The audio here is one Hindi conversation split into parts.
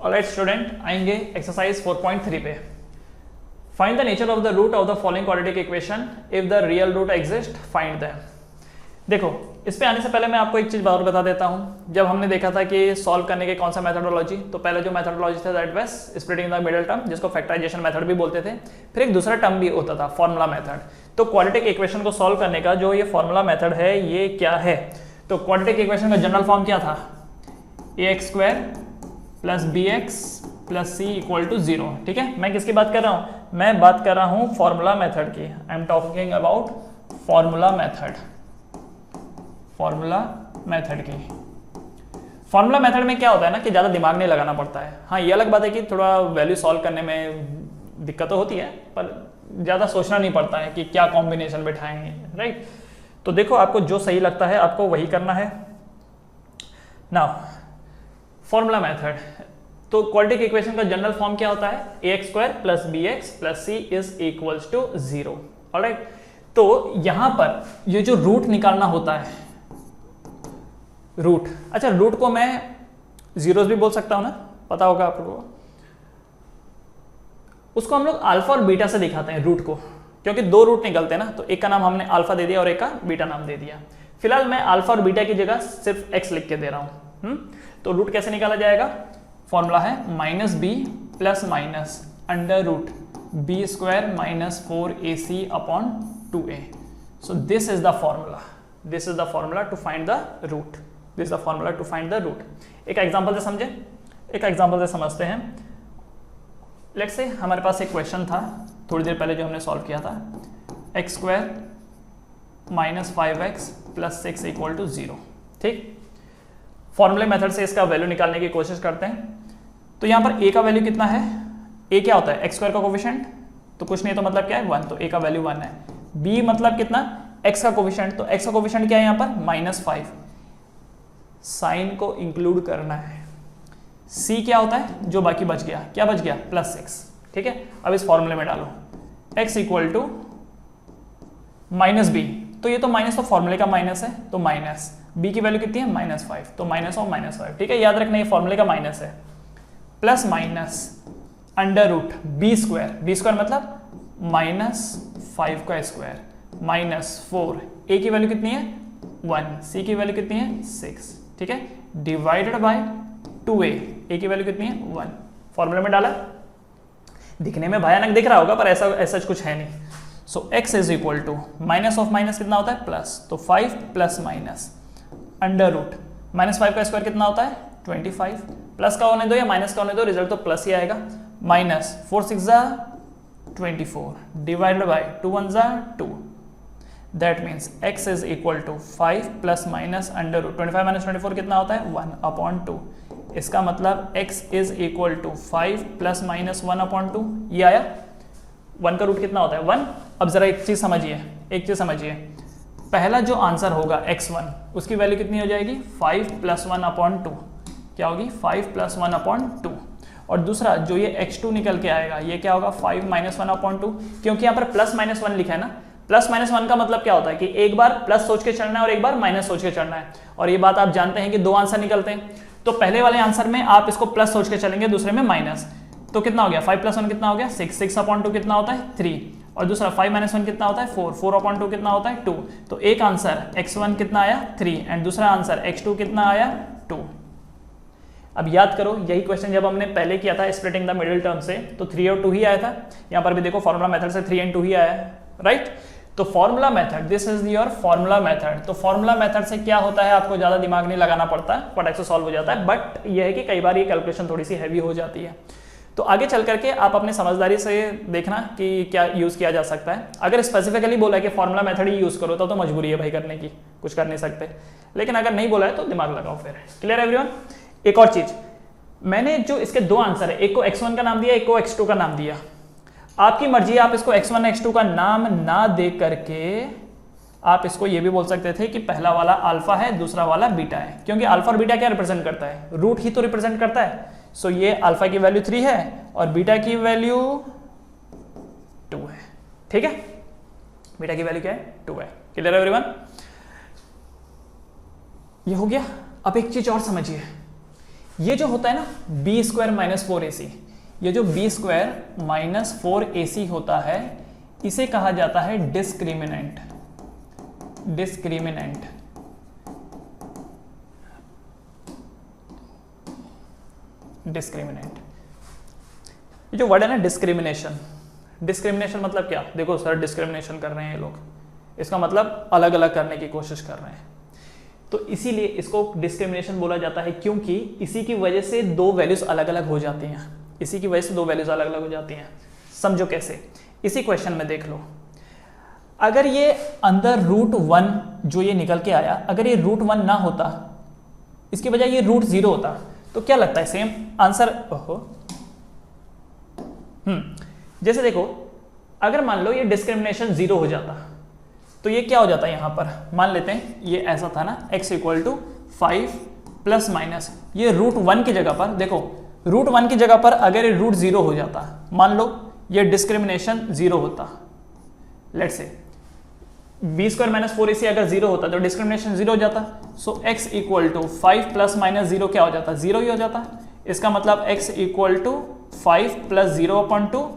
ऑलराइट स्टूडेंट, आएंगे एक्सरसाइज 4.3 पे। Find the nature of the root of the following quadratic equation, if the real root exist find them. देखो, इस पे आने से पहले मैं आपको एक चीज और बता देता हूं। जब हमने देखा था कि सॉल्व करने के कौन सा मेथोडोलॉजी, तो पहले जो मेथोडोलॉजी था that was splitting the middle term, जिसको फैक्टराइजेशन मेथड भी बोलते थे। फिर एक दूसरा टर्म भी होता था फार्मूला मेथड। तो क्वाड्रेटिक इक्वेशन को सॉल्व करने का जो ये फार्मूला मेथड है ये क्या है? तो क्वाड्रेटिक इक्वेशन का जनरल फॉर्म क्या था? ax² + bx + c = 0। ठीक है, मैं किसकी बात कर रहा हूं? मैं बात कर रहा हूं फार्मूला मेथड की। I am talking about formula method. Formula method की। फार्मूला मेथड में क्या होता है ना कि ज़्यादा दिमाग नहीं लगाना पड़ता है। हाँ, ये अलग बात है कि थोड़ा वैल्यू सॉल्व करने में दिक्कत तो होती है, पर ज़्यादा सोचना नहीं पड़ता है कि क्या कॉम्बिनेशन बिठाएंगे, राइट। तो देखो, आपको जो सही लगता है आपको वही करना है। नाउ फार्मूला मेथड, तो क्वाड्रेटिक इक्वेशन का जनरल फॉर्म क्या होता है? ax² + bx + c = 0। ऑलराइट, तो यहां पर ये जो रूट निकालना होता है, रूट, अच्छा रूट को मैं जीरोस भी बोल सकता हूं ना, पता होगा आप लोगों को। उसको हम लोग अल्फा और बीटा से दिखाते हैं रूट को, क्योंकि दो रूट निकलते हैं ना, तो एक का नाम हमने अल्फा दे दिया और एक का बीटा नाम दे दिया। फिलहाल मैं अल्फा और बीटा की जगह सिर्फ एक्स लिख के दे रहा हूं। तो रूट कैसे निकाला जाएगा? फॉर्मूला है -b + √b² - 4ac/2a। So this is the formula. This is the formula to find the root. This is the formula to find the root. एक एग्जांपल से समझे, एक एग्जांपल से समझते हैं। लेट्स से हमारे पास एक क्वेश्चन था थोड़ी देर पहले जो हमने सॉल्व किया था, x² - 5x + 6 = 0। ठीक, फॉर्मूले मेथड से इसका वैल्यू निकालने की कोशिश करते हैं। तो यहाँ पर a का वैल्यू कितना है? a क्या होता है? x² का कोफिशिएंट, तो कुछ नहीं तो मतलब क्या है? 1, तो a का वैल्यू 1 है। b मतलब कितना? x का कोफिशिएंट, तो x का कोफिशिएंट क्या है यहाँ पर? -5। साइन को इंक्लूड करना है। c क्या होता है? जो बाकी बच गया, क्या बच गया? +6। ठीक है, अब इस फॉर्मूले में डालो x = -b, तो ये तो माइनस तो फॉर्मूले का माइनस है, तो माइनस b की वैल्यू कितनी है? -5, तो माइनस और -5। ठीक है, याद रखना ये फॉर्मूले का माइनस है। प्लस माइनस √b², b² मतलब -5 का स्क्वायर -4, a की वैल्यू कितनी है? 1, c की वैल्यू कितनी है? 6। ठीक है, डिवाइडेड बाय 2a, a की वैल्यू कितनी है? 1। फॉर्मूले में डाला, दिखने में भयानक दिख रहा होगा पर ऐसा कुछ है नहीं। सो x = माइनस ऑफ माइनस कितना होता है? प्लस, तो 5 + -5 का स्क्वायर कितना होता है? 25। प्लस का होने दो या माइनस का होने दो, रिजल्ट तो प्लस ही आएगा। -4 × 6 = 24 divided by 2 × 1 = 2। That means x = 5 ± √25 - 24 कितना होता है? 1/2। इसका मतलब x = 5 ± 1/2। ये आया। 1 का रूट कितना होता है? 1। अब जरा एक चीज समझिए, पहला जो आंसर होगा x1, उसकी वैल्यू कितनी हो जाएगी? 5 + 1/2। क्या होगी? 5 + 1/2। और दूसरा जो ये x2 निकल के आएगा, ये क्या होगा? 5 - 1/2, क्योंकि यहाँ पर +-1 लिखा है ना। +-1 का मतलब क्या होता है कि एक बार प्लस सोच के चढ़ना है और एक बार माइनस सोच के चढ़ना है। और ये बात आप जानते हैं कि दो आंसर निकलते हैं, तो पहले वाले आंसर में आप इसको प्लस सोच के चलेंगे, दूसरे में माइनस। तो कितना हो गया? 5 + 1 कितना हो गया? 6, 6/2 कितना होता है? 3। और दूसरा 5 - 1 कितना होता है? 4, 4/2 कितना होता है? 2। तो एक आंसर x1 कितना आया? 3, एंड दूसरा आंसर x2 कितना आया? 2। अब याद करो, यही क्वेश्चन जब हमने पहले किया था स्प्लिटिंग द मिडिल टर्म से, तो 3 और 2 ही आया था। यहाँ पर भी देखो फॉर्मूला मेथड से 3 और 2 ही आया है, राइट। तो formula method, this is your formula method. तो फॉर्मूला मेथड से क्या होता है? आपको ज्यादा दिमाग नहीं लगाना पड़ता, फटाक से सॉल्व हो जाता है। बट यह है कि कई बार ये कैलकुलेशन थोड़ी सी हैवी हो जाती है। तो आगे चल करके आप अपने समझदारी से देखना कि क्या यूज किया जा सकता है। अगर स्पेसिफिकली बोला है कि फॉर्मूला मेथड ही यूज करो, तो मजबूरी है भाई करने की, कुछ कर नहीं सकते। लेकिन अगर नहीं बोला है तो दिमाग लगाओ फिर। Clear everyone? एक और चीज, मैंने जो इसके दो आंसर है, एक को x1 का नाम दिया, एक को x2 का नाम दिया। आपकी मर्जी है, आप इसको x1 x2 का नाम ना दे करके आप इसको ये भी बोल सकते थे कि पहला वाला अल्फा है, दूसरा वाला बीटा है, क्योंकि अल्फा और बीटा क्या रिप्रेजेंट करता है? रूट ही तो रिप्रेजेंट करता है। सो ये अल्फा की वैल्यू 3 है और बीटा की वैल्यू 2 है। ठीक है, बीटा की वैल्यू क्या है? 2 है। क्लियर है एवरीवन? ये हो गया। अब एक चीज और समझिए, ये जो होता है ना बी स्क्वायर माइनस 4ac, ये जो बी स्क्वायर माइनस 4ac होता है इसे कहा जाता है डिस्क्रिमिनेंट। डिस्क्रिमिनेंट डिस्क्रिमिनेंट ये जो वर्ड है ना डिस्क्रिमिनेशन, डिस्क्रिमिनेशन मतलब क्या? देखो सर डिस्क्रिमिनेशन कर रहे हैं ये लोग, इसका मतलब अलग अलग करने की कोशिश कर रहे हैं, तो इसीलिए इसको डिस्क्रिमिनेशन बोला जाता है, क्योंकि इसी की वजह से दो वैल्यूज अलग अलग हो जाती हैं। इसी की वजह से दो वैल्यूज अलग अलग हो जाती हैं। समझो कैसे, इसी क्वेश्चन में देख लो, अगर ये अंदर √1 जो ये निकल के आया, अगर ये √1 ना होता, इसकी बजाय ये √0 होता, तो क्या लगता है सेम आंसर? ओहो जैसे देखो, अगर मान लो ये डिस्क्रिमिनेशन 0 हो जाता तो ये क्या हो जाता है? यहां पर मान लेते हैं ये ऐसा था ना, x = 5 प्लस माइनस, ये √1 की जगह पर देखो, √1 की जगह पर अगर ये √0 हो जाता, मान लो ये डिस्क्रिमिनेशन 0 होता, let's say B square minus 4ac अगर 0 होता तो डिस्क्रिमिनेशन 0 हो जाता, सो x = 5 प्लस माइनस 0 क्या हो जाता? 0 ही हो जाता। इसका मतलब x = 5 प्लस 0/2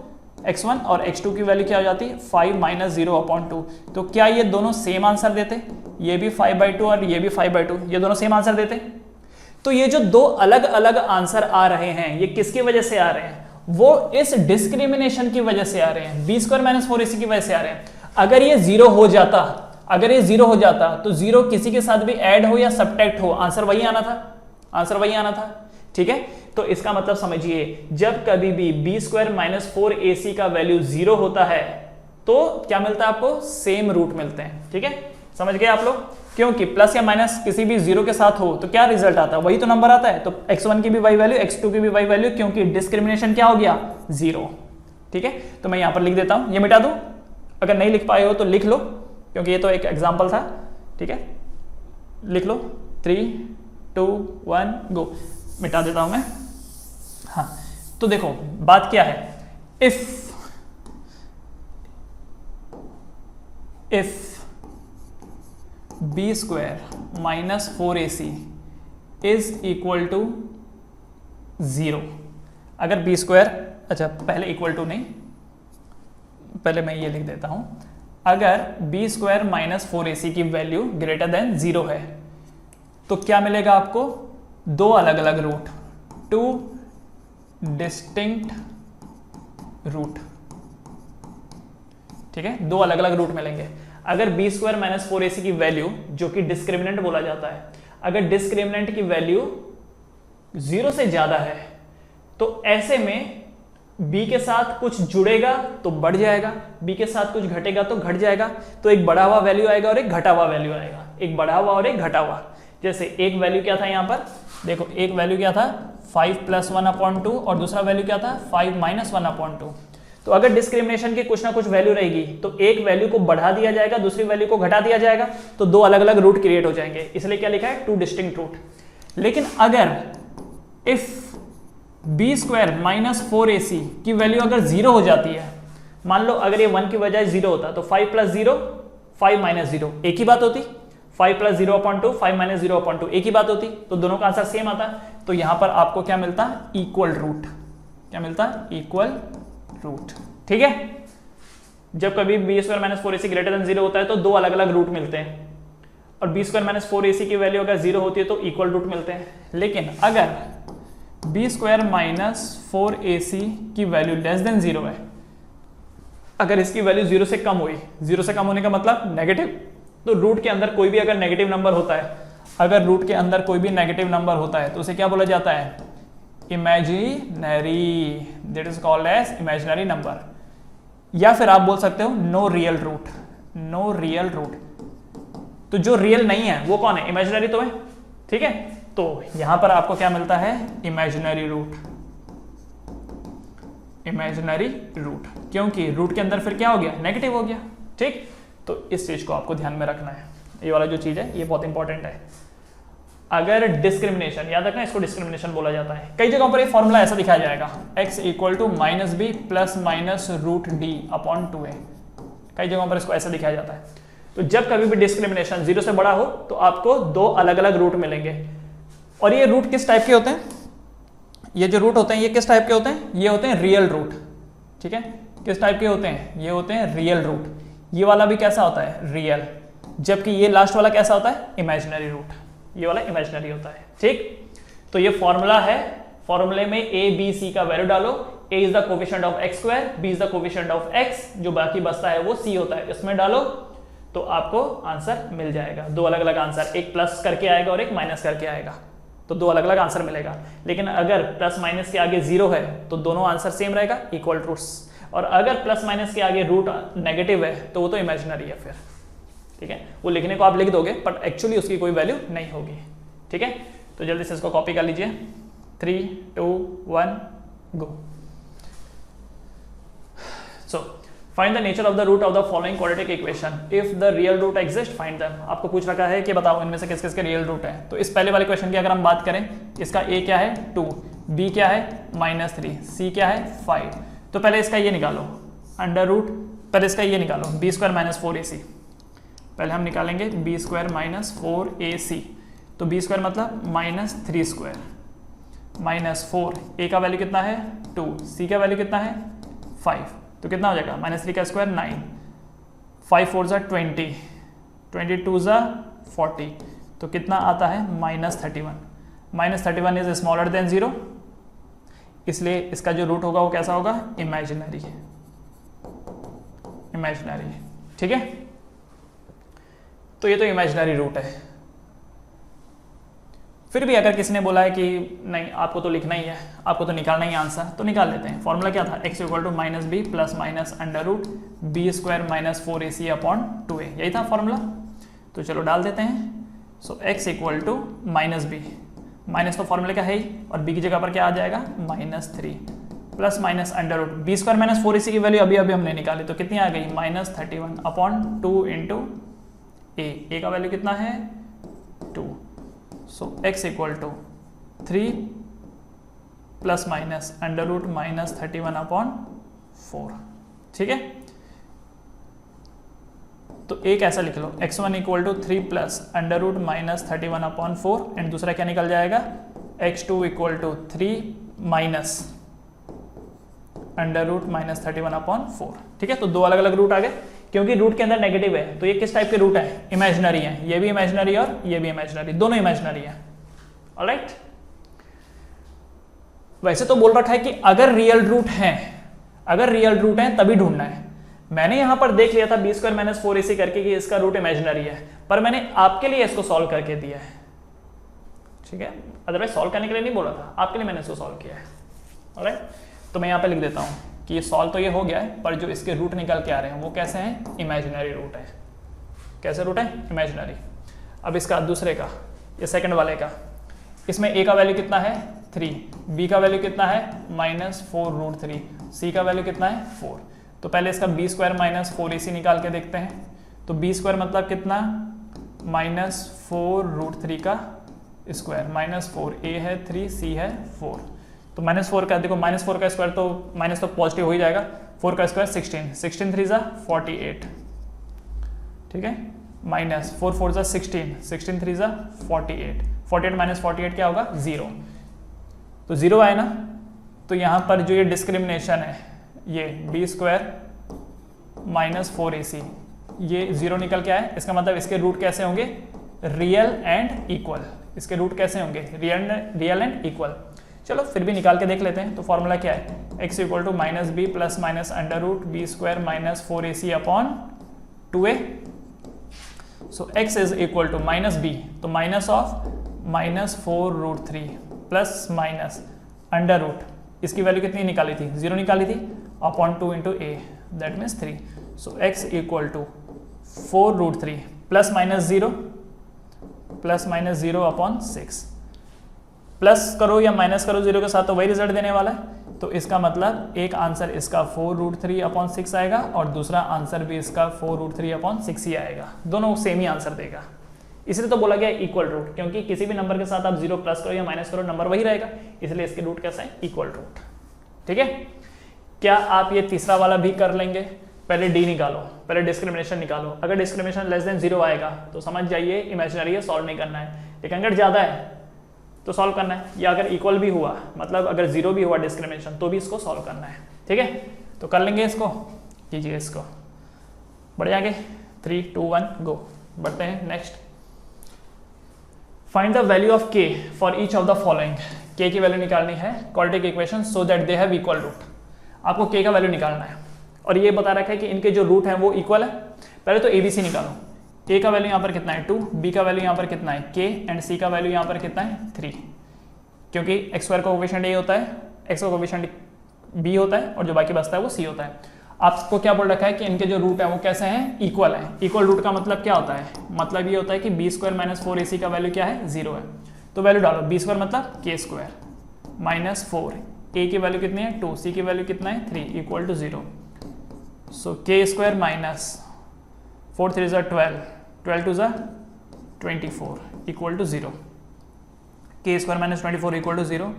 x1 और x2 की वैल्यू क्या हो जाती है? 5 माइनस 0/2। तो क्या ये दोनों सेम आंसर देते? ये भी 5/2 और ये भी 5/2, ये दोनों सेम आंसर देते? तो ये जो दो अलग अलग आंसर आ रहे हैं ये किसकी वजह से आ रहे हैं? वो इस डिस्क्रिमिनेशन की वजह से आ रहे हैं, बी स्क्वायर माइनस 4ac की वजह से आ रहे हैं। अगर ये 0 हो जाता, अगर ये 0 हो जाता तो 0 किसी के साथ भी ऐड हो या सब्ट्रैक्ट हो, आंसर वही आना था, आंसर वही आना था। ठीक है, तो इसका मतलब समझिए, जब कभी भी बी स्क्वायर माइनस 4ac का वैल्यू 0 होता है तो क्या मिलता है आपको? सेम रूट मिलते हैं। ठीक है, समझ गए आप लोग? क्योंकि प्लस या माइनस किसी भी 0 के साथ हो तो क्या रिजल्ट आता है? वही तो नंबर आता है। तो x1 की भी वही वैल्यू, x2 की भी वही वैल्यू, क्योंकि डिस्क्रिमिनेशन क्या हो गया? 0। ठीक है, तो मैं यहां पर लिख देता हूं, ये मिटा दूं, अगर नहीं लिख पाए हो तो लिख लो, क्योंकि ये तो एक एग्जाम्पल था। ठीक है, लिख लो, 3 2 1 गो। मिटा देता हूं मैं। हाँ, तो देखो बात क्या है, if B square minus 4ac is equal to 0, अगर बी स्क्वायर, अच्छा पहले इक्वल टू नहीं, पहले मैं ये लिख देता हूं, अगर बी स्क्वायर माइनस 4ac की वैल्यू ग्रेटर देन 0 है तो क्या मिलेगा आपको? दो अलग अलग रूट, 2 डिस्टिंक्ट रूट। ठीक है, दो अलग अलग रूट मिलेंगे। अगर बी स्क्वायर माइनस 4ac की वैल्यू, जो कि डिस्क्रिमिनेंट बोला जाता है, अगर डिस्क्रिमिनेंट की वैल्यू 0 से ज्यादा है तो ऐसे में b के साथ कुछ जुड़ेगा तो बढ़ जाएगा, b के साथ कुछ घटेगा तो घट जाएगा। तो एक बढ़ा हुआ वैल्यू आएगा और एक घटा हुआ वैल्यू आएगा, एक बढ़ा हुआ और एक घटा हुआ। जैसे एक वैल्यू क्या था यहां पर, देखो एक वैल्यू क्या था 5 + 1/2 और दूसरा वैल्यू क्या था 5 - 1/2। तो अगर डिस्क्रिमिनेशन की कुछ ना कुछ वैल्यू रहेगी तो एक वैल्यू को बढ़ा दिया जाएगा, दूसरी वैल्यू को घटा दिया जाएगा, तो दो अलग अलग रूट क्रिएट हो जाएंगे, इसलिए क्या लिखा है? 2 डिस्टिंक्ट रूट। लेकिन अगर if B square minus 4ac की वैल्यू अगर 0 हो जाती है, मान लो अगर ये 1 की बजाय 0 होता तो 5 + 0 5 - 0 एक ही बात होती, 5 + 0/2 5 - 0/2 एक ही बात होती, तो दोनों का आंसर सेम आता। तो यहां पर आपको क्या मिलता? Equal root. क्या मिलता? Equal root. ठीक है, जब कभी B square minus 4ac greater than 0 होता है तो दो अलग अलग रूट मिलते हैं, और बी स्क्वायर माइनस 4ac की वैल्यू अगर 0 होती है तो इक्वल रूट मिलते हैं। लेकिन अगर बी स्क्वायर माइनस 4ac की वैल्यू लेस देन 0 है, अगर इसकी वैल्यू 0 से कम हुई, 0 से कम होने का मतलब नेगेटिव, तो रूट के अंदर कोई भी अगर नेगेटिव नंबर होता है, अगर रूट के अंदर कोई भी नेगेटिव नंबर होता है तो उसे क्या बोला जाता है? Imaginary, that is called as imaginary number, या फिर आप बोल सकते हो no real root. No real root, तो जो रियल नहीं है वो कौन है? इमेजिनरी तो है। ठीक है, तो यहां पर आपको क्या मिलता है? Imaginary root. इमेजिनरी रूट, क्योंकि रूट के अंदर फिर क्या हो गया? नेगेटिव हो गया। ठीक, तो इस चीज को आपको ध्यान में रखना है, ये वाला जो चीज है ये बहुत इंपॉर्टेंट है। अगर डिस्क्रिमिनेशन, याद रखना इसको डिस्क्रिमिनेशन बोला जाता है। कई जगहों पर ये फॉर्मूला ऐसा दिखाया जाएगा, x = -b + -√d/2a, कई जगहों पर इसको ऐसा दिखाया जाता है। तो जब कभी भी डिस्क्रिमिनेशन 0 से बड़ा हो तो आपको दो अलग अलग रूट मिलेंगे, और ये रूट किस टाइप के होते हैं? ये जो रूट होते हैं ये किस टाइप के होते हैं, ये होते हैं रियल रूट, ठीक है, किस टाइप के होते हैं, ये होते हैं रियल रूट। ये वाला भी कैसा होता है, रियल, जबकि ये लास्ट वाला कैसा होता है, इमेजिनरी रूट, ये वाला इमेजिनरी होता है, ठीक। तो ये फॉर्मूला है, फॉर्मूले में a b c का वैल्यू डालो, a is the coefficient of x square, b is the coefficient of x, जो बाकी बचता है वो c होता है, इसमें डालो तो आपको आंसर मिल जाएगा। दो अलग अलग आंसर, एक प्लस करके आएगा और एक माइनस करके आएगा, तो दो अलग अलग आंसर मिलेगा। लेकिन अगर प्लस माइनस के आगे जीरो है तो दोनों आंसर सेम रहेगा, इक्वल रूट्स, और अगर प्लस माइनस के आगे रूट नेगेटिव है तो वो तो इमेजिनरी है फिर, ठीक है। वो लिखने को आप लिख दोगे बट एक्चुअली उसकी कोई वैल्यू नहीं होगी, ठीक है। तो जल्दी से इसको कॉपी कर लीजिए, 3 2 1 go. So find the nature of the root of the following quadratic equation, if the real root exist find them. आपको पूछ रखा है कि बताओ इनमें से किस किस के रियल रूट है। तो इस पहले वाले क्वेश्चन की अगर हम बात करें, इसका a क्या है 2, b क्या है -3, c क्या है 5। तो पहले इसका ये निकालो अंडर रूट, पहले इसका ये निकालो b स्क्वायर माइनस 4ac, पहले हम निकालेंगे b स्क्वायर माइनस 4ac, तो b स्क्वायर मतलब -3 स्क्वायर माइनस 4, a का वैल्यू कितना है 2, c का वैल्यू कितना है 5, तो कितना हो जाएगा -3 का स्क्वायर 9, 5 4 ज़ा 20, 22 ज़ा 40, तो कितना आता है -31। -31 इज स्मॉलर देन 0, इसलिए इसका जो रूट होगा वो कैसा होगा, इमेजिनरी, इमेजिनरी, ठीक है। तो ये तो इमेजिनरी रूट है। फिर भी अगर किसी ने बोला है कि नहीं आपको तो लिखना ही है, आपको तो निकालना ही आंसर, तो निकाल लेते हैं। फॉर्मूला क्या था, x equal to -b plus minus under root b square minus 4ac upon 2a, यही था फॉर्मूला। तो चलो डाल देते हैं। So x equal to -b, minus तो फॉर्मूले का है ही, और b की जगह पर क्या आ जाएगा -3 plus minus under root b square minus 4ac की वैल्यू अभी अभी हमने निकाली, तो कितनी आ गई -31 अपॉन 2 इंटू a का वैल्यू कितना है 2। So x equal to 3 plus minus under root -31 upon 4, ठीक है। तो एक ऐसा लिख लो, x1 equal to 3 plus under root -31 upon 4, and दूसरा क्या निकल जाएगा, x2 equal to 3 minus under root -31 upon 4, ठीक है। तो दो अलग अलग रूट आ गए, क्योंकि रूट के अंदर नेगेटिव है, तो ये किस टाइप के रूट है, इमेजिनरी है, ये भी इमेजिनरी और ये भी इमेजिनरी, दोनों इमेजिनरी है, ऑलराइट। वैसे तो बोल रखा है कि अगर रियल रूट है, अगर रियल रूट है तभी ढूंढना है। मैंने यहां पर देख लिया था b स्क्वायर माइनस 4ac करके कि इसका रूट इमेजिनरी है, पर मैंने आपके लिए इसको सॉल्व करके दिया है, ठीक है। अदरवाइज सॉल्व करने के लिए नहीं बोला था, आपके लिए मैंने इसको सॉल्व किया है, ऑलराइट। तो मैं यहाँ पे लिख देता हूँ कि ये सॉल्व तो ये हो गया है, पर जो इसके रूट निकल के आ रहे हैं वो कैसे हैं, इमेजिनरी रूट है। कैसे रूट है, इमेजिनरी। अब इसका दूसरे का, ये सेकंड वाले का, इसमें a का वैल्यू कितना है 3, b का वैल्यू कितना है -4√3, c का वैल्यू कितना है 4। तो पहले इसका b स्क्वायर माइनस 4ac निकाल के देखते हैं। तो b स्क्वायर मतलब कितना, -4√3 का स्क्वायर, -4a है 3, c है 4। तो -4 का देखो, -4 का स्क्वायर तो माइनस तो पॉजिटिव हो ही जाएगा, 4 का स्क्वायर 16, 16 3 ज़ा 48, ठीक है, माइनस 4 4 ज़ा 16, 16 3 ज़ा 48, 48 माइनस 48 क्या होगा 0। तो 0 आए ना, तो यहाँ पर जो ये डिस्क्रिमिनेशन है, ये b स्क्वायर माइनस 4ac, ये 0 निकल के आए, इसका मतलब इसके रूट कैसे होंगे, रियल एंड इक्वल। इसके रूट कैसे होंगे, रियल एंड इक्वल। चलो फिर भी निकाल के देख लेते हैं। तो फॉर्मूला क्या है, x equal to -b plus minus under root b square minus 4ac upon 2a। So x is equal to -b, तो minus of -4√3 plus minus under root, इसकी वैल्यू कितनी निकाली थी, 0 निकाली थी, upon 2 into a, that means 3। So x equal to 4√3 plus minus 0 plus minus 0 upon 6। Plus करो या माइनस करो 0 के साथ तो वही रिजल्ट देने वाला है। तो इसका मतलब एक आंसर इसका 4√3 अपॉन 6 आएगा, और दूसरा आंसर भी इसका 4√3 अपॉन 6 ही आएगा, दोनों सेम ही आंसर देगा। इसलिए तो बोला गया इक्वल रूट, क्योंकि किसी भी नंबर के साथ आप 0 प्लस करो या माइनस करो नंबर वही रहेगा, इसलिए इसके रूट कैसा है, इक्वल रूट, ठीक है। क्या आप ये तीसरा वाला भी कर लेंगे, पहले d निकालो, पहले डिस्क्रिमिनेशन निकालो। अगर डिस्क्रिमिनेशन लेस देन 0 आएगा तो समझ जाइए इमेजिनरी है, सॉल्व नहीं करना है। लेकिन अगर ज़्यादा है तो सॉल्व करना है, या अगर इक्वल भी हुआ मतलब अगर 0 भी हुआ डिस्क्रिमिनेशन तो भी इसको सॉल्व करना है। ठीक है, तो कर लेंगे इसको, कीजिए इसको, बढ़ जाएंगे। 3 2 1 गो, बढ़ते हैं next. Find the value of k for each of the following. k की वैल्यू निकालनी है quadratic equation so that they have equal root. आपको k का वैल्यू निकालना है और ये बता रखा है कि इनके जो रूट हैं वो इक्वल है। पहले तो ABC निकालो, a का वैल्यू यहाँ पर कितना है 2, b का वैल्यू यहाँ पर कितना है k एंड c का वैल्यू यहाँ पर कितना है 3, क्योंकि x स्क्वायर का कोएफिशिएंट a होता है, x का कोएफिशिएंट b होता है और जो बाकी बचता है वो c होता है। आपको क्या बोल रखा है कि इनके जो रूट है वो कैसे हैं, इक्वल है। इक्वल रूट का मतलब क्या होता है, मतलब ये होता है कि b स्क्वायर माइनस 4ac का वैल्यू क्या है 0 है, तो वैल्यू डालो b स्क्वायर मतलब k स्क्वायर माइनस 4, a की वैल्यू कितनी है 2, c की वैल्यू कितना है 3 equal to 0। So k square minus 4 3 ज़ा 12, 12 2 ज़ा 24 equal to 0। k square minus 24 equal to 0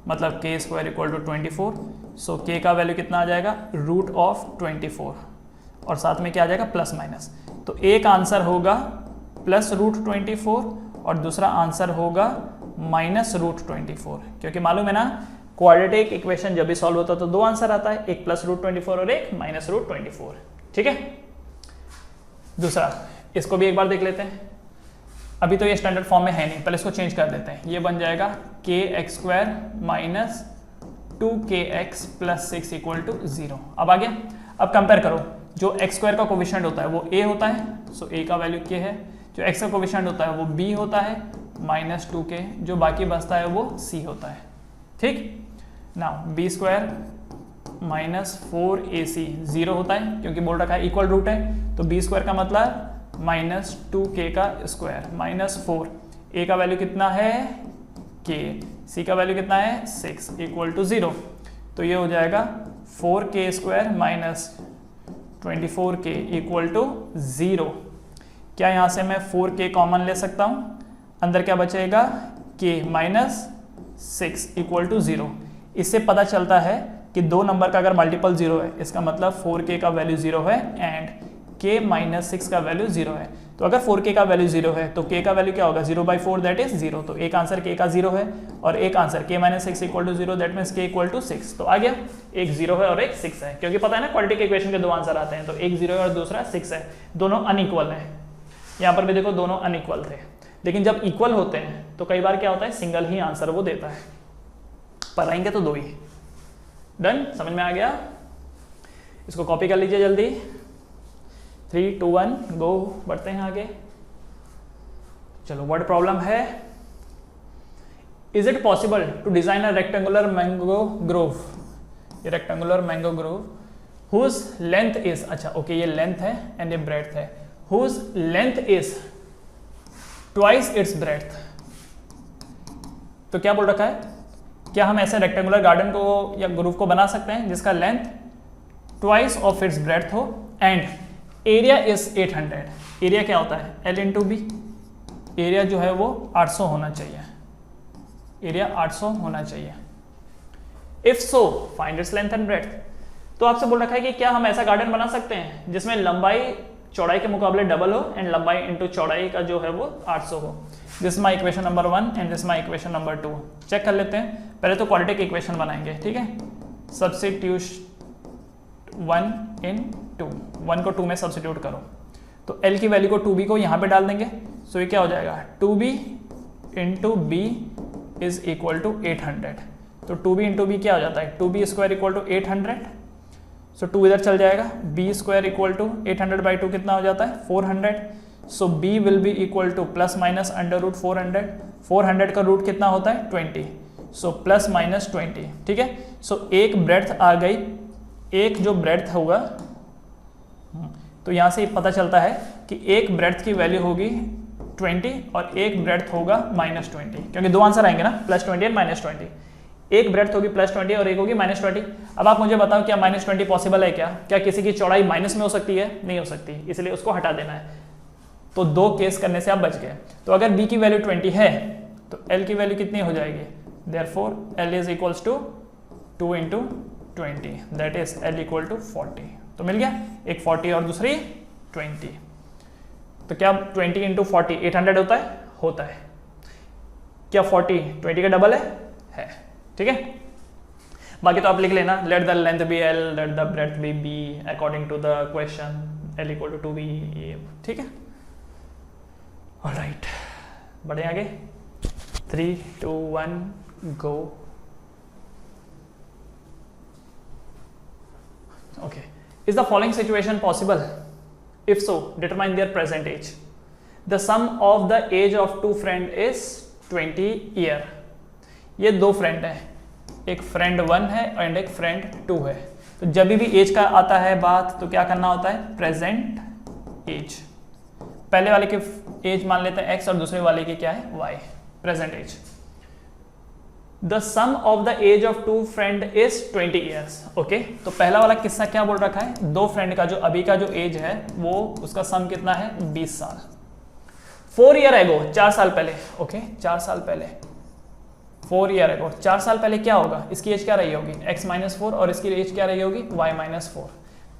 मतलब k square equal to 24। So k का वैल्यू कितना आ जाएगा रूट ऑफ 24 और साथ में क्या आ जाएगा प्लस माइनस। तो एक आंसर होगा प्लस रूट 24 और दूसरा आंसर होगा माइनस रूट 24, क्योंकि मालूम है ना क्वाड्रेटिक इक्वेशन जब भी सॉल्व होता है तो दो आंसर आता है, एक प्लस रूट 24 और एक माइनस रूट 24। ठीक है, दूसरा इसको भी एक बार देख लेते हैं। अभी तो ये स्टैंडर्ड फॉर्म में है नहीं, पहले इसको चेंज कर देते हैं। ये बन जाएगा k x square minus 2kx plus 6 equal to 0। अब आ गया। अब कंपेयर करो, जो एक्स स्क्वायर का कोविशेंट होता है वो a होता है, सो a का वैल्यू k है। जो x का कोविशेंट होता है वो b होता है माइनस 2k, जो बाकी बचता है वो c होता है। ठीक, now b square minus 4ac 0 होता है, क्योंकि बोल रखा है इक्वल रूट है, तो b स्क्वायर का मतलब माइनस 2k का स्क्वायर माइनस 4, a का वैल्यू कितना है k, c का वैल्यू कितना है 6 इक्वल टू 0। तो ये हो जाएगा 4k square minus 24k equal to 0। क्या यहाँ से मैं 4k कॉमन ले सकता हूँ, अंदर क्या बचेगा k माइनस 6 इक्वल टू 0। इससे पता चलता है कि दो नंबर का अगर मल्टीपल 0 है इसका मतलब 4k का वैल्यू 0 है एंड k माइनस 6 का वैल्यू 0 है। तो अगर 4k का वैल्यू 0 है तो k का वैल्यू क्या होगा 0/4 दैट इज 0। तो एक आंसर k का 0 है और एक answer k minus 6 equal to 0 that means k equal to 6। तो आ गया, एक 0 है और एक 6 है, क्योंकि पता है ना क्वाड्रेटिक इक्वेशन के दो आंसर आते हैं, तो एक 0 है और दूसरा 6 है, दोनों अनइक्वल है। यहाँ पर भी देखो दोनों अनइक्वल थे, लेकिन जब इक्वल होते हैं तो कई बार क्या होता है सिंगल ही आंसर वो देता है, पर आएंगे तो दो ही। डन, समझ में आ गया। इसको कॉपी कर लीजिए जल्दी। 3 2 1 गो, बढ़ते हैं आगे। चलो, वर्ड प्रॉब्लम है। Is it possible to design a rectangular mango grove, ये rectangular mango grove whose length is, अच्छा ओके ये लेंथ है एंड ये ब्रेड्थ है, whose length is twice its breadth. तो क्या बोल रखा है, क्या हम ऐसे रेक्टेंगुलर गार्डन को या ग्रूव को बना सकते हैं जिसका length twice of its breadth हो एंड एरिया इज 800। एरिया क्या होता है L इंटू बी, एरिया जो है वो 800 होना चाहिए, एरिया 800 होना चाहिए। If so find its length and breadth. तो आपसे बोल रखा है कि क्या हम ऐसा गार्डन बना सकते हैं जिसमें लंबाई चौड़ाई के मुकाबले डबल हो एंड लंबाई इंटू चौड़ाई का जो है वो 800 हो। This my equation number 1 and this my equation number 2। Check कर लेते हैं, पहले तो क्वाड्रेटिक इक्वेशन बनाएंगे। ठीक है, सब्स्टिट्यूट 1 इन 2, 1 को 2 में सब्स्टिट्यूट करो, तो L की वैल्यू को 2b को यहाँ पे डाल देंगे। सो ये क्या हो जाएगा 2b into B is equal to 800। तो 2b इंटू बी क्या हो जाता है 2b स्क्वायर इक्वल टू 800। सो 2 इधर चल जाएगा, b स्क्वायर इक्वल टू 800/2 कितना हो जाता है 400। So b will be equal to plus minus under root 400। 400 का रूट कितना होता है 20, सो प्लस माइनस 20। ठीक है, सो एक ब्रेड्थ आ गई, एक जो ब्रेड्थ होगा, तो यहाँ से पता चलता है कि एक ब्रेड्थ की वैल्यू होगी 20 और एक ब्रेड्थ होगा -20, क्योंकि दो आंसर आएंगे ना +20 और -20। एक ब्रेड्थ होगी +20 और एक होगी -20। अब आप मुझे बताओ क्या -20 पॉसिबल है क्या किसी की चौड़ाई माइनस में हो सकती है, नहीं हो सकती, इसलिए उसको हटा देना है। तो दो केस करने से आप बच गए। तो अगर b की वैल्यू 20 है तो l की वैल्यू कितनी हो जाएगी, therefore l is equals to 2 into 20 that is l equal to 40। तो मिल गया, एक 40 और दूसरी 20। तो क्या 20 इंटू 40 800 होता है? होता है। क्या 40 का डबल है, ठीक है। बाकी तो आप लिख लेना, let the length be L, let the breadth be B according to the question, L equal to 2b, ठीक है। ऑलराइट, बढ़े आगे, 3 2 1 गो। Okay, is the following situation possible? If so, determine their present age. The sum of the age of two friend is 20 year. ये दो फ्रेंड हैं, एक फ्रेंड 1 है एंड एक फ्रेंड 2 है। तो जब भी एज का आता है बात तो क्या करना होता है, प्रेजेंट एज। पहले वाले की एज मान लेते हैं x और दूसरे वाले की क्या है, y, present age. The sum of the age of two friend is 20 years. Okay, तो पहला वाला किस्सा क्या बोल रखा है, दो फ्रेंड का जो अभी का जो एज है वो उसका सम कितना है, 20 साल। 4 ईयर एगो, 4 साल पहले, ओके 4 साल पहले, 4 ईयर एगो, 4 साल पहले क्या होगा, इसकी एज क्या रही होगी, x-4, और इसकी एज क्या रही होगी, y-4।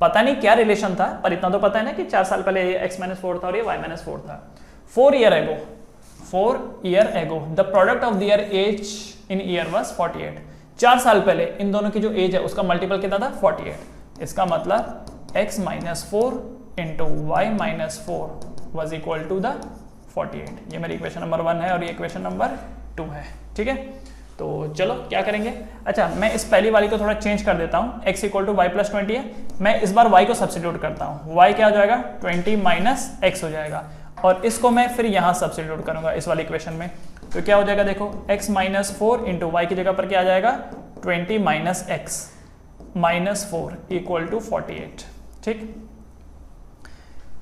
पता नहीं क्या रिलेशन था, पर इतना तो पता है ना कि 4 साल पहले ये x-4 था और ये y-4 था। 4 ईयर एगो, 4 year ago the product of their age in year was 48। 4 साल पहले इन दोनों की जो एज है उसका मल्टीपल कितना था, 48। इसका मतलब x-4 into y-4 was equal to the 48। ये मेरी इक्वेशन नंबर 1 है और ये इक्वेशन नंबर 2 है, ठीक है। तो चलो क्या करेंगे, अच्छा मैं इस पहली वाली को थोड़ा चेंज कर देता हूँ, x इक्वल टू y+20 है, मैं इस बार y को सब्स्टिट्यूट करता हूँ, y क्या हो जाएगा, 20 माइनस x हो जाएगा, और इसको मैं फिर यहाँ सब्स्टिट्यूट करूंगा इस वाली इक्वेशन में। तो क्या हो जाएगा, देखो x-4 इंटू वाई की जगह पर क्या आ जाएगा, 20 माइनस x-4 इक्वल टू 48, ठीक।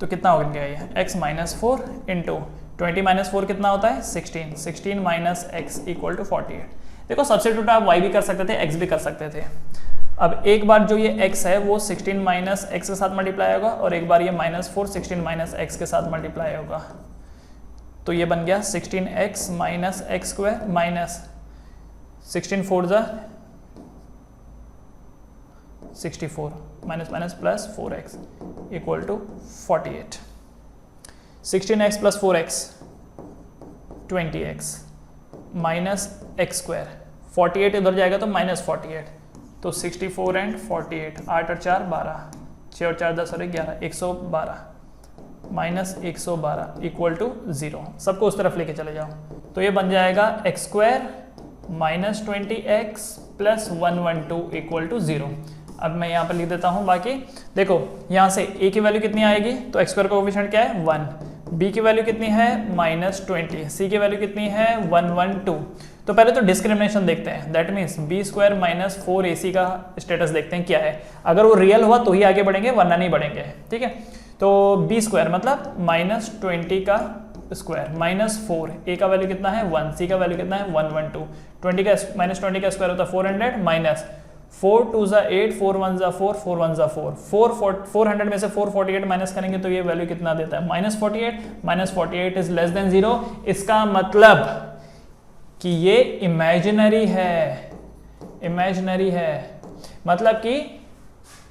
तो कितना हो गया ये, x-4 इंटू 20 माइनस 4 कितना होता है, 16, 16 माइनस x इक्वल टू 48। देखो सब्स्टिट्यूट आप y भी कर सकते थे, x भी कर सकते थे। अब एक बार जो ये x है वो 16 माइनस x के साथ मल्टीप्लाई होगा, और एक बार ये -4 16 माइनस x के साथ मल्टीप्लाई होगा। तो ये बन गया 16x minus x square minus 16 4 जा 64 minus minus plus 4x equal to 48। 16x plus 4x 20x minus x square, 48 इधर जाएगा तो माइनस 48, तो 64 एंड 48, 8 और 4 12, 6 और 4 10 और 11, 112 माइनस 112 इक्वल टू 0। सबको उस तरफ लेके चले जाओ, तो ये बन जाएगा x square minus 20x plus 112 equal to 0। अब मैं यहाँ पर लिख देता हूँ बाकी। देखो यहाँ से a की वैल्यू कितनी आएगी, तो एक्स स्क्वायर कोएफिशिएंट क्या है 1, b की वैल्यू कितनी है -20, c की वैल्यू कितनी है 112। तो पहले तो डिस्क्रिमिनेशन देखते हैं, that means b square minus 4ac का स्टेटस देखते हैं क्या है। अगर वो रियल हुआ तो ही आगे बढ़ेंगे, वरना नहीं बढ़ेंगे, ठीक है। तो b स्क्वायर मतलब -20 का स्क्वायर माइनस 4, a का वैल्यू कितना है 1, c का वैल्यू कितना है 112, 20 का -20 का स्क्वायर होता है 400 माइनस 4 2 जा 8, 4 1 जा 4, 4 1 जा 4, 400 में से 448 माइनस करेंगे तो ये वैल्यू कितना देता है -48, -48 इज लेस देन 0। इसका मतलब कि ये इमेजिनरी है, इमेजिनरी है, मतलब कि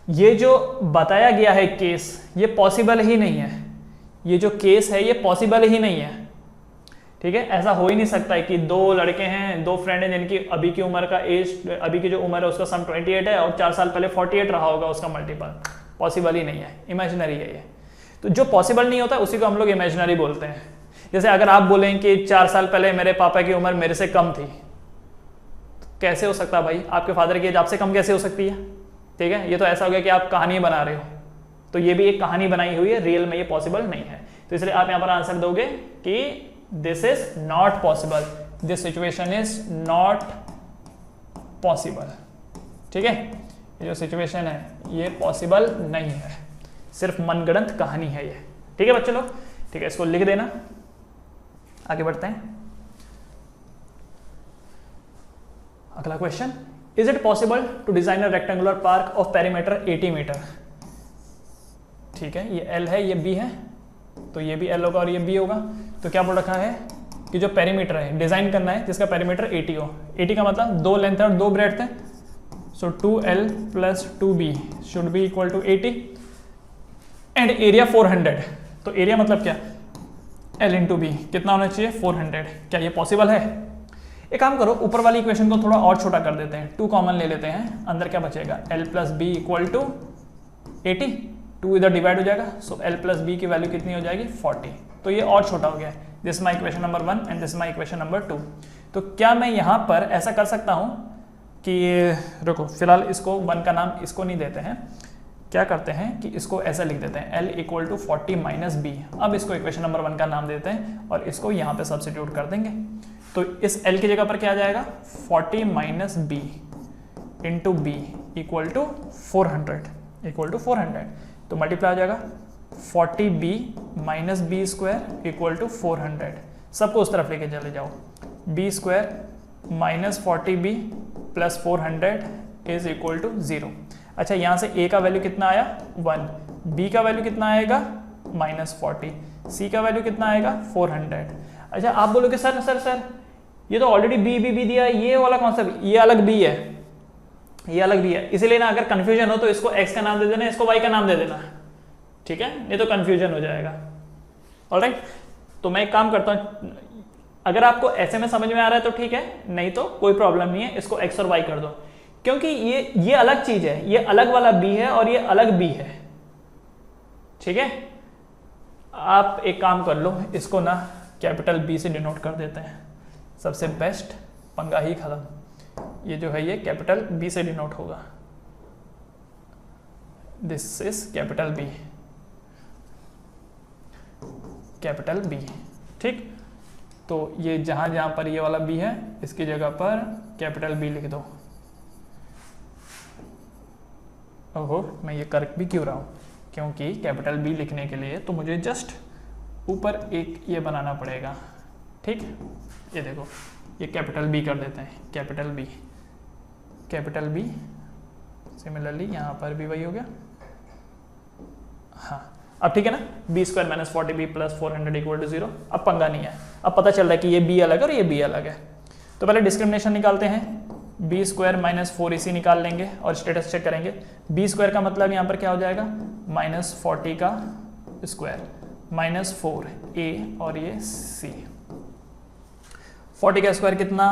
ये जो बताया गया है केस ये पॉसिबल ही नहीं है, ये जो केस है ये पॉसिबल ही नहीं है, ठीक है। ऐसा हो ही नहीं सकता है कि दो लड़के हैं, दो फ्रेंड हैं जिनकी अभी की उम्र का एज, अभी की जो उम्र है उसका सम 28 है और 4 साल पहले 48 रहा होगा उसका मल्टीपल, पॉसिबल ही नहीं है, इमेजिनरी है ये। तो जो पॉसिबल नहीं होता उसी को हम लोग इमेजिनरी बोलते हैं। जैसे अगर आप बोलें कि 4 साल पहले मेरे पापा की उम्र मेरे से कम थी, तो कैसे हो सकता भाई, आपके फादर की एज आपसे कम कैसे हो सकती है, ठीक है। ये तो ऐसा हो गया कि आप कहानी बना रहे हो, तो ये भी एक कहानी बनाई हुई है, रियल में ये पॉसिबल नहीं है। तो इसलिए आप यहाँ पर आंसर दोगे कि this is not possible, this situation is not possible, ठीक है। ये जो सिचुएशन है ये पॉसिबल नहीं है, सिर्फ मनगढ़ंत कहानी है ये, ठीक है बच्चे लोग, ठीक है। इसको लिख देना, आगे बढ़ते हैं। अगला question, is it possible to design a rectangular park of perimeter 80 metre, ठीक है। ये L है, ये B है, तो ये भी L होगा और ये B होगा। तो क्या बोल रखा है कि जो पेरीमीटर है डिजाइन करना है जिसका पेरीमीटर 80 हो। 80 का मतलब 2 लेंथ है और 2 ब्रेड्थ है, so 2L plus 2B should be equal to 80 and area 400। तो एरिया मतलब क्या, L इंटू B कितना होना चाहिए 400। क्या ये पॉसिबल है? एक काम करो, ऊपर वाली इक्वेशन को थोड़ा और छोटा कर देते हैं, 2 कॉमन ले लेते हैं, अंदर क्या बचेगा, l plus B equal to 80, 2 इधर डिवाइड हो जाएगा, सो l प्लस बी की वैल्यू कितनी हो जाएगी 40, तो ये और छोटा हो गया। This my equation number 1 and this my equation number 2। तो क्या मैं यहाँ पर ऐसा कर सकता हूँ कि रुको, फिलहाल इसको 1 का नाम इसको नहीं देते हैं, क्या करते हैं कि इसको ऐसा लिख देते हैं, l equal to 40 minus B. अब इसको इक्वेशन नंबर 1 का नाम देते हैं और इसको यहाँ पे सब्स्टिट्यूट कर देंगे। तो इस l की जगह पर क्या आ जाएगा, 40 minus B into B equal to 400, तो मल्टीप्लाई हो जाएगा 40b minus B square equal to 400। सबको उस तरफ लेके चले जाओ, B square minus 40b plus 400 is equal to 0। अच्छा, यहाँ से a का वैल्यू कितना आया 1, b का वैल्यू कितना आएगा माइनस 40, c का वैल्यू कितना आएगा 400। अच्छा, आप बोलोगे सर ये तो ऑलरेडी b दिया है, ये वाला कौन सा b? ये अलग b है, ये अलग b है, इसीलिए ना अगर कंफ्यूजन हो तो इसको x का नाम दे देना, इसको y का नाम दे देना, ठीक है, नहीं तो कंफ्यूजन हो जाएगा। ऑलराइट, तो मैं एक काम करता हूँ, अगर आपको ऐसे में समझ में आ रहा है तो ठीक है, नहीं तो कोई प्रॉब्लम नहीं है, इसको x और y कर दो, क्योंकि ये अलग चीज है, ये अलग वाला b है और ये अलग b है, ठीक है। आप एक काम कर लो, इसको ना कैपिटल B से डिनोट कर देते हैं, सबसे बेस्ट, पंगा ही खत्म। ये जो है ये कैपिटल B से डिनोट होगा, this is capital B, capital B, ठीक। तो ये जहां पर ये वाला B है, इसकी जगह पर कैपिटल B लिख दो। ओहो, मैं ये कर भी क्यों रहा हूं, क्योंकि कैपिटल B लिखने के लिए तो मुझे जस्ट ऊपर एक ये बनाना पड़ेगा, ठीक। ये देखो, ये कैपिटल B कर देते हैं, कैपिटल B, सिमिलरली यहाँ पर भी वही हो गया। हाँ, अब ठीक है ना, B square minus 40b plus 400 equal to 0। अब पंगा नहीं है, अब पता चल रहा है कि ये b अलग है और ये b अलग है। तो पहले डिस्क्रिमिनेशन निकालते हैं, बी स्क्वायर माइनस 4ac निकाल लेंगे और स्टेटस चेक करेंगे। बी स्क्वायर का मतलब यहाँ पर क्या हो जाएगा, माइनस 40 का स्क्वायर माइनस 4a और ये c। 40 का स्क्वायर कितना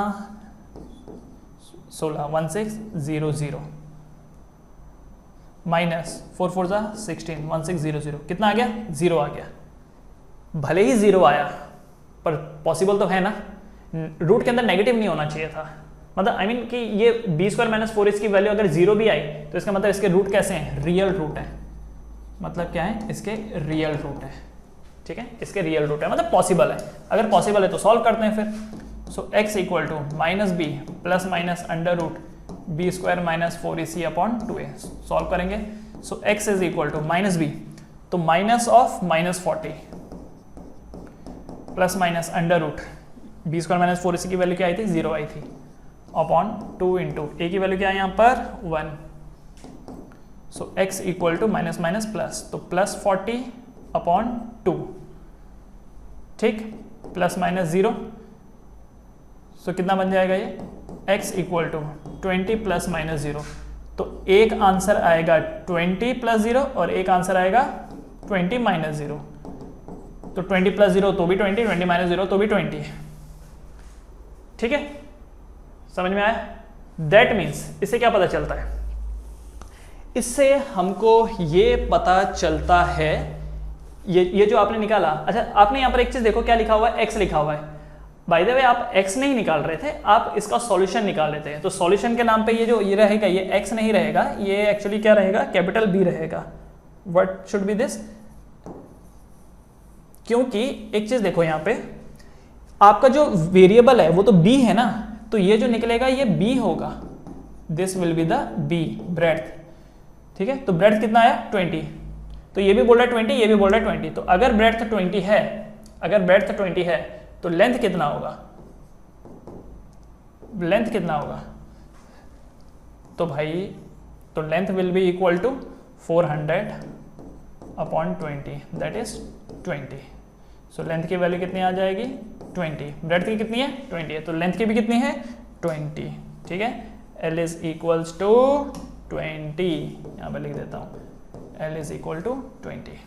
16, 1600 माइनस 4 4 जा 16, 1600 कितना आ गया 0 आ गया। भले ही 0 आया पर पॉसिबल तो है ना, रूट के अंदर नेगेटिव नहीं होना चाहिए था, मतलब आई मीन कि ये बी स्क्वायर माइनस 4 इसकी वैल्यू अगर 0 भी आई तो इसका मतलब इसके रूट कैसे हैं, रियल रूट है, मतलब क्या है, इसके रियल रूट है, ठीक है, इसके रियल रूट है, मतलब पॉसिबल है। अगर पॉसिबल है तो सॉल्व करते हैं फिर। So x equal to minus b plus minus under root b square minus 4ac upon 2a, solve करेंगे। So x is equal to minus b, तो minus of minus 40 plus minus under root b square minus 4ac की वैल्यू क्या आई थी, 0 आई थी, अपॉन 2 इंटू a की वैल्यू क्या है यहाँ पर 1। So x equal to minus minus plus, तो प्लस 40 अपॉन 2, ठीक, प्लस माइनस 0, सो कितना बन जाएगा ये x equal to 20 plus minus 0। तो एक आंसर आएगा 20 प्लस 0 और एक आंसर आएगा 20 माइनस 0। तो 20 प्लस 0 तो भी 20, 20 माइनस 0 तो भी 20, ठीक है, समझ में आया। दैट मीन्स इससे क्या पता चलता है, इससे हमको ये पता चलता है, ये जो आपने निकाला, अच्छा आपने यहाँ पर एक चीज देखो क्या लिखा हुआ है, x लिखा हुआ है। बाय द वे आप x नहीं निकाल रहे थे, आप इसका सॉल्यूशन निकाल लेते हैं, तो सॉल्यूशन के नाम पे ये जो ये रहेगा, ये x नहीं रहेगा, ये एक्चुअली क्या रहेगा, कैपिटल B रहेगा। व्हाट शुड बी दिस, क्योंकि एक चीज देखो यहाँ पे आपका जो वेरिएबल है वो तो b है ना, तो ये जो निकलेगा ये b होगा, this will be the b breadth, ठीक है। तो ब्रेड्थ कितना आया 20, तो ये भी बोल रहा है 20, ये भी बोल रहा है 20, तो अगर ब्रेड्थ 20 है, अगर ब्रेड्थ 20 है तो लेंथ कितना होगा, लेंथ कितना होगा, तो भाई तो length will be equal to 400 upon 20, that is 20। So length की वैल्यू कितनी आ जाएगी 20, ब्रेड्थ की कितनी है 20 है, तो लेंथ की भी कितनी है 20, ठीक है। L इज इक्वल्स टू 20, यहाँ पे लिख देता हूँ, L इज इक्वल टू 20,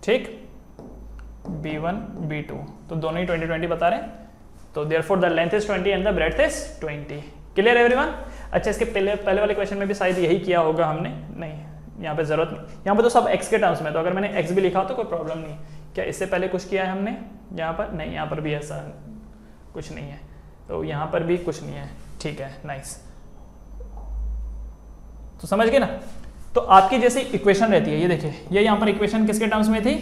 ठीक। B1 B2 तो दोनों ही 20 20 बता रहे हैं, तो therefore the length is 20 and the breadth is 20। Clear everyone? अच्छा, इसके पहले वाले क्वेश्चन में भी शायद यही किया होगा हमने, नहीं यहाँ पे जरूरत नहीं, यहाँ पे तो सब x के टर्म्स में, तो अगर मैंने x भी लिखा तो कोई प्रॉब्लम नहीं। क्या इससे पहले कुछ किया है हमने यहाँ पर? नहीं, यहाँ पर भी ऐसा कुछ नहीं है, तो यहाँ पर भी कुछ नहीं है। ठीक है, नाइस। तो समझ गए ना? तो आपकी जैसे इक्वेशन रहती है, ये देखिए, ये यहाँ पर इक्वेशन किसके टर्म्स में थी?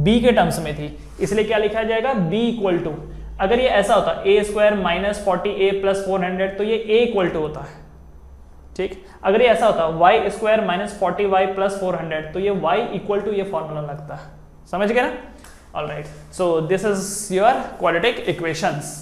b के टर्म्स में थी, इसलिए क्या लिखा जाएगा? b इक्वल टू, अगर ये ऐसा होता a square minus 40a plus 400 तो ये a इक्वल टू होता है। ठीक, अगर ये ऐसा होता y square minus 40y plus 400 तो ये y इक्वल टू ये फॉर्मूला लगता है। समझ गए ना? Alright, so this is your quadratic equations.